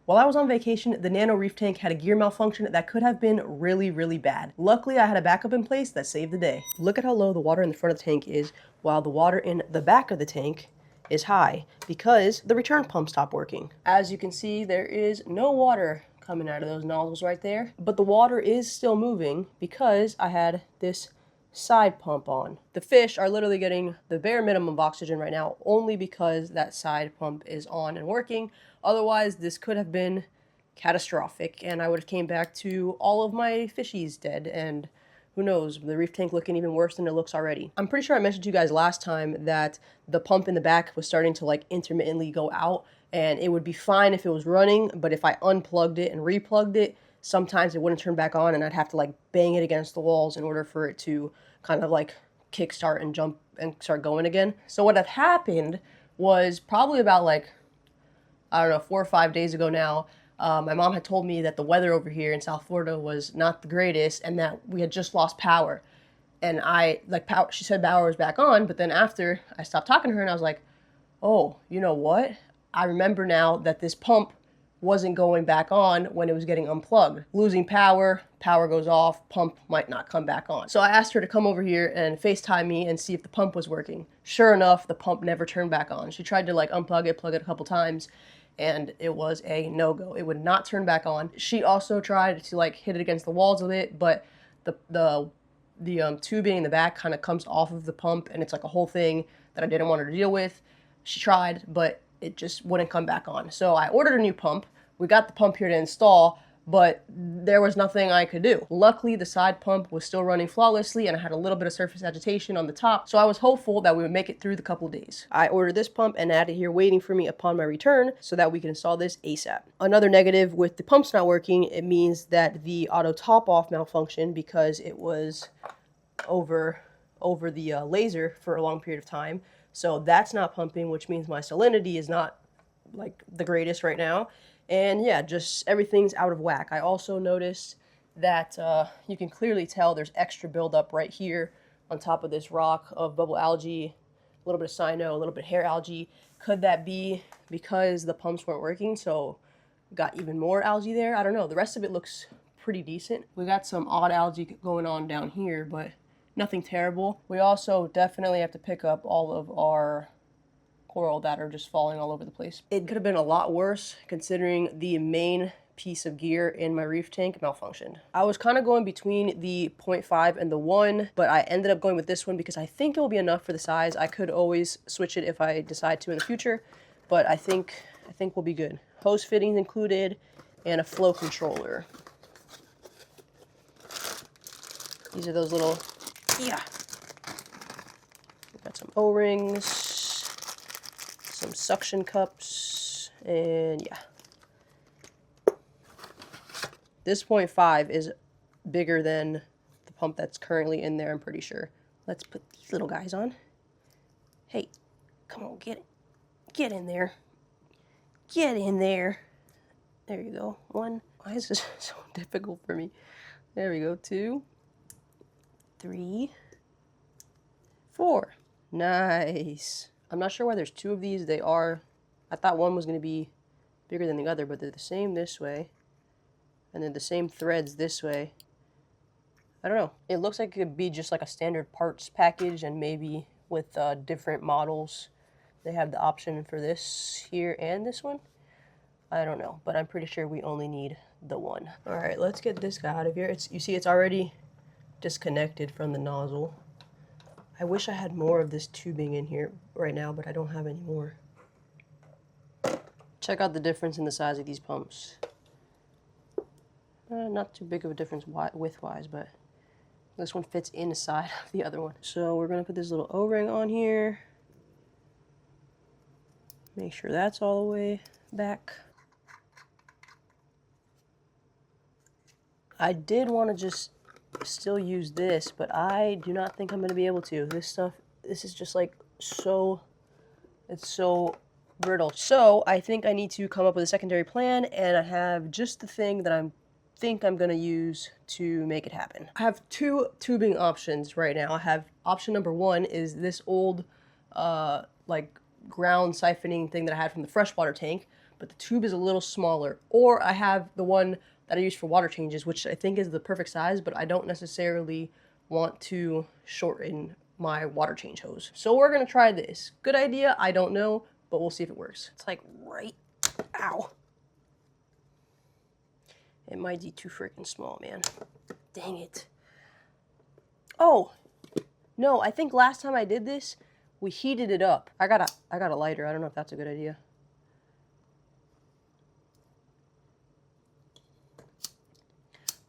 While I was on vacation, the Nano Reef tank had a gear malfunction that could have been really, really bad. Luckily, I had a backup in place that saved the day. Look at how low the water in the front of the tank is, while the water in the back of the tank is high, because the return pump stopped working. As you can see, there is no water coming out of those nozzles right there, but the water is still moving because I had this side pump on. The fish are literally getting the bare minimum of oxygen right now only because that side pump is on and working. Otherwise, this could have been catastrophic and I would have came back to all of my fishies dead, and who knows, the reef tank looking even worse than it looks already. I'm pretty sure I mentioned to you guys last time that the pump in the back was starting to like intermittently go out, and it would be fine if it was running, but if I unplugged it and replugged it, sometimes it wouldn't turn back on and I'd have to like bang it against the walls in order for it to kind of like kickstart and jump and start going again. So what had happened was probably about like, I don't know, 4 or 5 days ago now, my mom had told me that the weather over here in South Florida was not the greatest and that we had just lost power. And she said power was back on, but then after I stopped talking to her and I was like, oh, you know what? I remember now that this pump wasn't going back on when it was getting unplugged. Losing power, power goes off, pump might not come back on. So I asked her to come over here and FaceTime me and see if the pump was working. Sure enough, the pump never turned back on. She tried to like unplug it, plug it a couple times, and it was a no-go. It would not turn back on. She also tried to like hit it against the walls of it, but the tubing in the back kind of comes off of the pump, and it's like a whole thing that I didn't want her to deal with. She tried, but it just wouldn't come back on. So I ordered a new pump. We got the pump here to install, but there was nothing I could do. Luckily, the side pump was still running flawlessly and I had a little bit of surface agitation on the top, so I was hopeful that we would make it through the couple days. I ordered this pump and had it here waiting for me upon my return so that we can install this ASAP. Another negative with the pumps not working, it means that the auto top off malfunctioned because it was over the laser for a long period of time. So that's not pumping, which means my salinity is not like the greatest right now. And yeah, just everything's out of whack. I also noticed that you can clearly tell there's extra buildup right here on top of this rock of bubble algae, a little bit of cyano, a little bit of hair algae. Could that be because the pumps weren't working, so got even more algae there? I don't know. The rest of it looks pretty decent. We got some odd algae going on down here, but nothing terrible. We also definitely have to pick up all of our coral that are just falling all over the place. It could have been a lot worse considering the main piece of gear in my reef tank malfunctioned. I was kind of going between the 0.5 and the 1, but I ended up going with this one because I think it will be enough for the size. I could always switch it if I decide to in the future, but I think we'll be good. Hose fittings included and a flow controller. These are those little, yeah. We've got some O-rings, some suction cups, and yeah. This 0.5 is bigger than the pump that's currently in there, I'm pretty sure. Let's put these little guys on. Hey, come on, get in there. Get in there. There you go. 1. Why is this so difficult for me? There we go. 2, 3, 4. Nice. I'm not sure why there's 2 of these. They are, I thought one was going to be bigger than the other, but they're the same this way. And then the same threads this way. I don't know. It looks like it could be just like a standard parts package, and maybe with different models, they have the option for this here and this one. I don't know, but I'm pretty sure we only need the one. All right, let's get this guy out of here. You see it's already disconnected from the nozzle. I wish I had more of this tubing in here right now, but I don't have any more. Check out the difference in the size of these pumps. Not too big of a difference width-wise, but this one fits inside of the other one. So we're going to put this little O-ring on here. Make sure that's all the way back. I did want to just still use this, but I do not think I'm going to be able to. This is just like it's so brittle. So I think I need to come up with a secondary plan, and I have just the thing that I'm going to use to make it happen. I have 2 tubing options right now. I have option number 1 is this old like ground siphoning thing that I had from the freshwater tank, but the tube is a little smaller. Or I have the one that I use for water changes, which I think is the perfect size, but I don't necessarily want to shorten my water change hose. So we're gonna try this. Good idea, I don't know, but we'll see if it works. It's like right, ow. It might be too freaking small, man. Dang it. Oh, no, I think last time I did this, we heated it up. I got a lighter. I don't know if that's a good idea.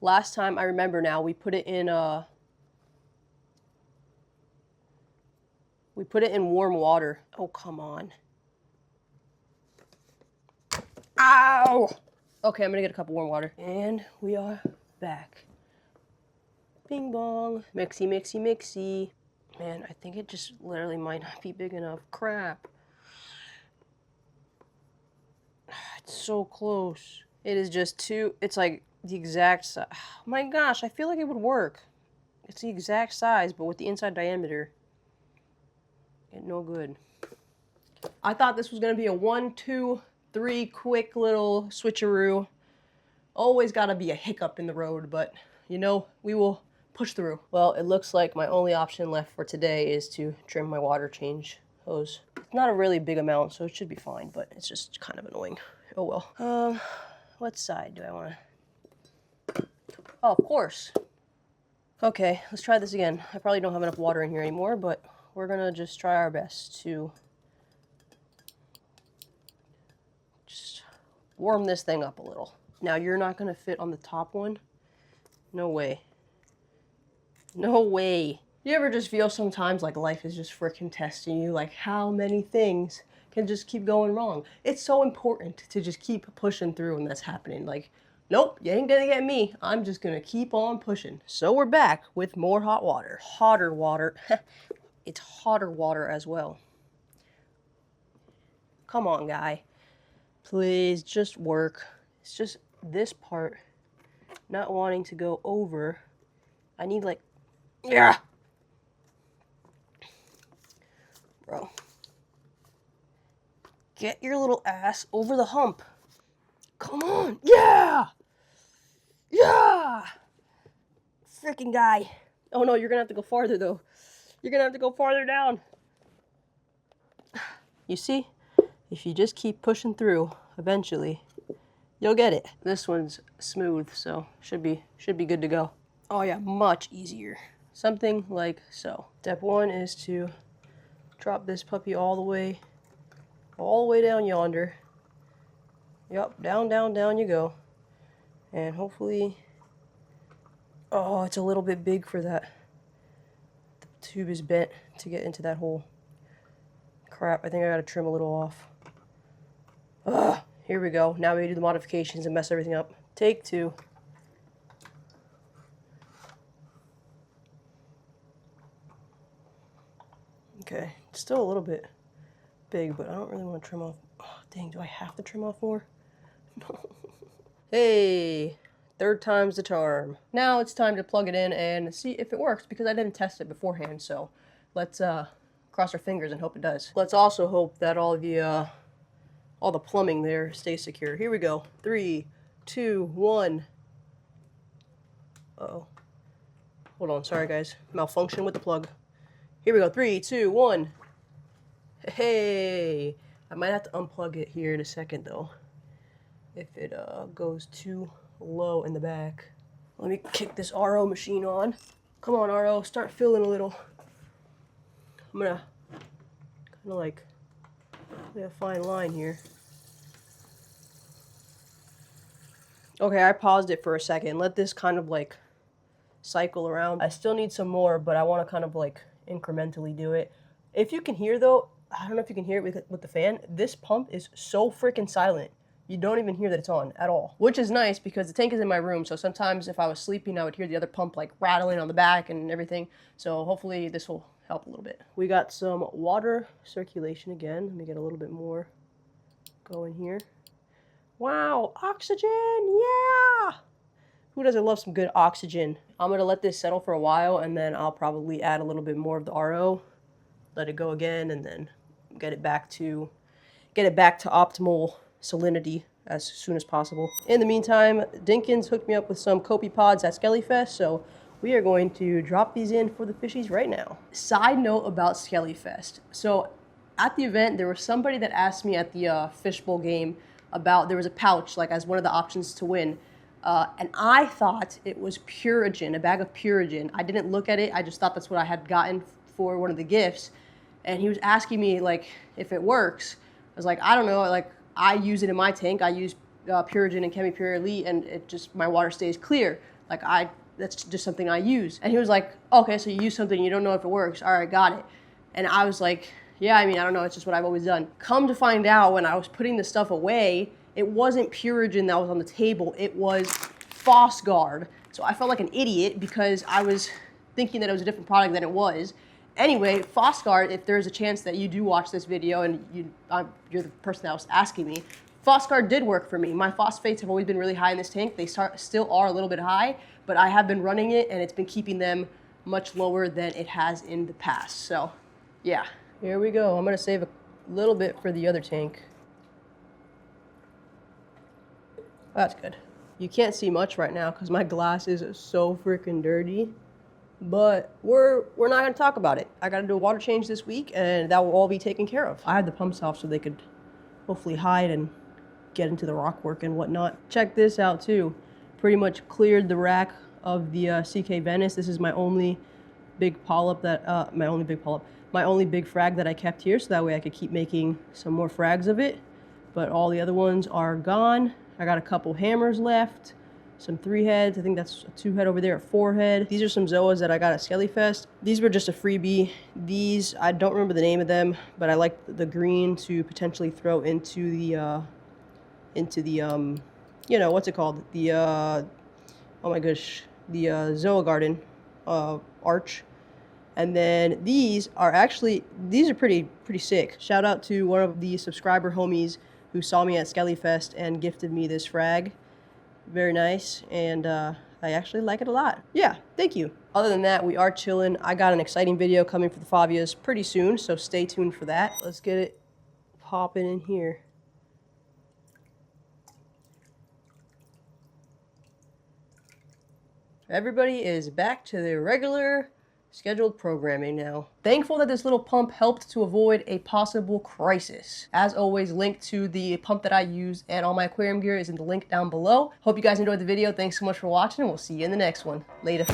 Last time, I remember now, we put it in warm water. Oh, come on. Ow! Okay, I'm gonna get a cup of warm water. And we are back. Bing bong. Mixy, mixy, mixy. Man, I think it just literally might not be big enough. Crap. It's so close. It is just too, it's like the exact size. Oh my gosh, I feel like it would work. It's the exact size, but with the inside diameter. It no good. I thought this was gonna be a 1, 2, 3 quick little switcheroo. Always gotta be a hiccup in the road, but you know, we will push through. Well, it looks like my only option left for today is to trim my water change hose. It's not a really big amount, so it should be fine, but it's just kind of annoying. Oh well. What side do I want to? Oh, of course. Okay, let's try this again. I probably don't have enough water in here anymore, but we're gonna just try our best to just warm this thing up a little. Now, you're not gonna fit on the top one. No way. No way. You ever just feel sometimes like life is just freaking testing you? Like how many things can just keep going wrong? It's so important to just keep pushing through when that's happening. Like, nope, you ain't gonna get me. I'm just gonna keep on pushing. So we're back with more hot water. Hotter water. It's hotter water as well. Come on, guy. Please, just work. It's just this part not wanting to go over. I need like, yeah. Bro. Get your little ass over the hump. Come on. Yeah. Yeah. Freaking guy. Oh no, you're gonna have to go farther though. You're gonna have to go farther down. You see? If you just keep pushing through, eventually, you'll get it. This one's smooth, so should be good to go. Oh yeah, much easier. Something like so. Step 1 is to drop this puppy all the way down yonder. Yup, down, down, down you go. And hopefully, oh, it's a little bit big for that. The tube is bent to get into that hole. Crap, I think I gotta trim a little off. Ugh, here we go. Now we do the modifications and mess everything up. Take 2. Okay, it's still a little bit big, but I don't really want to trim off. Oh, dang, do I have to trim off more? No. Hey, 3rd time's the charm. Now it's time to plug it in and see if it works, because I didn't test it beforehand, so let's cross our fingers and hope it does. Let's also hope that all the plumbing there stays secure. Here we go. 3, 2, 1. Uh-oh. Hold on, sorry guys. Malfunction with the plug. Here we go. 3, 2, 1. Hey, I might have to unplug it here in a second though, if it goes too low in the back. Let me kick this RO machine on. Come on, RO, start filling a little. I'm gonna kind of like lay a fine line here. Okay, I paused it for a second. Let this kind of like cycle around. I still need some more, but I want to kind of like incrementally do it. If you can hear though, I don't know if you can hear it with the fan, this pump is so freaking silent. You don't even hear that it's on at all, which is nice because the tank is in my room, so sometimes if I was sleeping I would hear the other pump like rattling on the back and everything, so hopefully this will help a little bit. We got some water circulation again. Let me get a little bit more going here. Wow, oxygen, yeah! Who doesn't love some good oxygen? I'm gonna let this settle for a while and then I'll probably add a little bit more of the RO, let it go again, and then get it back to optimal salinity as soon as possible. In the meantime, Dinkins hooked me up with some Kopi pods at Skellyfest, so we are going to drop these in for the fishies right now. Side note about Skellyfest. So at the event, there was somebody that asked me at the fishbowl game about, there was a pouch like as one of the options to win. And I thought it was Purigen, a bag of Purigen. I didn't look at it, I just thought that's what I had gotten for one of the gifts. And he was asking me like if it works. I was like, I don't know, like I use it in my tank. I use Purigen and Chemi Pure Elite, and it just, my water stays clear. Like that's just something I use. And he was like, okay, so you use something, you don't know if it works. All right, got it. And I was like, yeah, I mean, I don't know, it's just what I've always done. Come to find out, when I was putting the stuff away, it wasn't Purigen that was on the table, it was Phosguard. So I felt like an idiot because I was thinking that it was a different product than it was. Anyway, Phosguard, if there's a chance that you do watch this video and you're the person that was asking me, Phosguard did work for me. My phosphates have always been really high in this tank. They still are a little bit high, but I have been running it and it's been keeping them much lower than it has in the past. So, yeah. Here we go. I'm gonna save a little bit for the other tank. That's good. You can't see much right now because my glass is so freaking dirty. But we're not going to talk about it. I got to do a water change this week, and that will all be taken care of. I had the pumps off so they could hopefully hide and get into the rock work and whatnot. Check this out too. Pretty much cleared the rack of the CK Venice. This is my only big polyp that my only big frag that I kept here, so that way I could keep making some more frags of it. But all the other ones are gone. I got a couple hammers left. Some 3 heads. I think that's a 2 head over there, a 4 head. These are some Zoas that I got at Skellyfest. These were just a freebie. These, I don't remember the name of them, but I like the green to potentially throw into the you know, what's it called? The, oh my gosh, the Zoa Garden arch. And then these are pretty sick. Shout out to one of the subscriber homies who saw me at Skellyfest and gifted me this frag. Very nice, and I actually like it a lot. Yeah, thank you. Other than that, we are chilling. I got an exciting video coming for the Fabias pretty soon, so stay tuned for that. Let's get it popping in here. Everybody is back to their regular scheduled programming now. Thankful that this little pump helped to avoid a possible crisis. As always, link to the pump that I use and all my aquarium gear is in the link down below. Hope you guys enjoyed the video. Thanks so much for watching, and we'll see you in the next one. Later.